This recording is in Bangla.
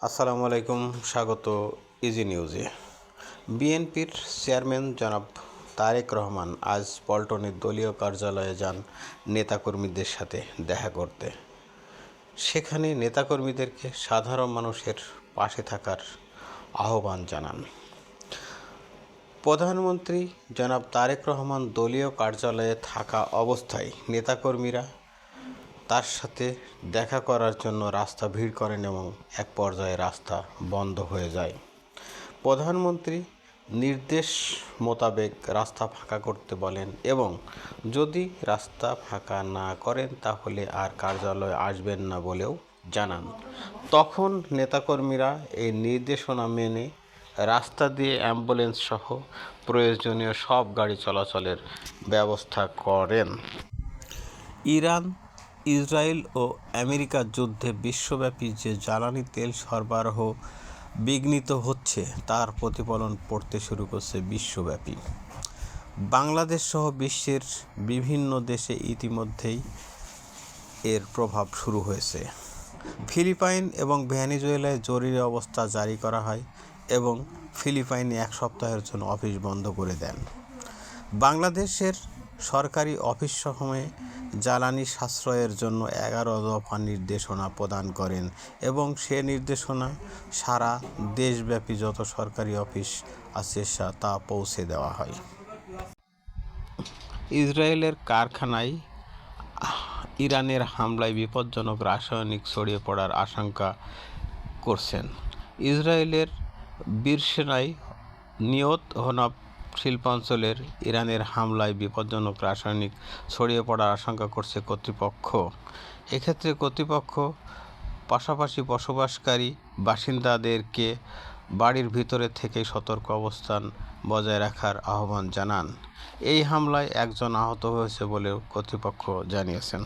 আসসালামু আলাইকুম, স্বাগত ইজি নিউজে। বিএনপির চেয়ারম্যান জনাব তারেক রহমান আজ পল্টনের দলীয় কার্যালয়ে যান নেতাকর্মীদের সাথে দেখা করতে। সেখানে নেতাকর্মীদেরকে সাধারণ মানুষের পাশে থাকার আহ্বান জানান। প্রধানমন্ত্রী জনাব তারেক রহমান দলীয় কার্যালয়ে থাকা অবস্থায় নেতাকর্মীরা তার সাথে দেখা করার জন্য রাস্তা ভিড় করেন এবং এক পর্যায়ে রাস্তা বন্ধ হয়ে যায়। প্রধানমন্ত্রী নির্দেশ মোতাবেক রাস্তা ফাঁকা করতে বলেন এবং যদি রাস্তা ফাঁকা না করেন তাহলে আর কার্যালয়ে আসবেন না বলেও জানান। তখন নেতাকর্মীরা এই নির্দেশনা মেনে রাস্তা দিয়ে অ্যাম্বুলেন্স সহ প্রয়োজনীয় সব গাড়ি চলাচলের ব্যবস্থা করেন। ইরান, ইসরায়েল ও আমেরিকার যুদ্ধে বিশ্বব্যাপী যে জ্বালানি তেল সরবরাহ বিঘ্নিত হচ্ছে তার প্রতিফলন পড়তে শুরু করছে বিশ্বব্যাপী। বাংলাদেশ সহ বিশ্বের বিভিন্ন দেশে ইতিমধ্যেই এর প্রভাব শুরু হয়েছে। ফিলিপাইন এবং ভেনেজুয়েলায় জরুরি অবস্থা জারি করা হয় এবং ফিলিপাইনে এক সপ্তাহের জন্য অফিস বন্ধ করে দেন। বাংলাদেশের সরকারি অফিসসমূহে জ্বালানি সাশ্রয়ের জন্য 11 দফা নির্দেশনা প্রদান করেন এবং সে নির্দেশনা সারা দেশব্যাপী যত সরকারি অফিস আছে তা পৌঁছে দেওয়া হয়। ইসরায়েলের কারখানায় ইরানের হামলায় বিপজ্জনক রাসায়নিক ছড়িয়ে পড়ার আশঙ্কা করছেন। ইসরায়েলের বিরশেনায় নিয়ত হনাব শিল্পাঞ্চলের ইরানের হামলায় বিপজ্জনক রাসায়নিক ছড়িয়ে পড়ার আশঙ্কা করছে কর্তৃপক্ষ। এক্ষেত্রে কর্তৃপক্ষ পাশাপাশি বসবাসকারী বাসিন্দাদেরকে বাড়ির ভিতরে থেকেই সতর্ক অবস্থান বজায় রাখার আহ্বান জানান। এই হামলায় একজন আহত হয়েছে বলেও কর্তৃপক্ষ জানিয়েছেন।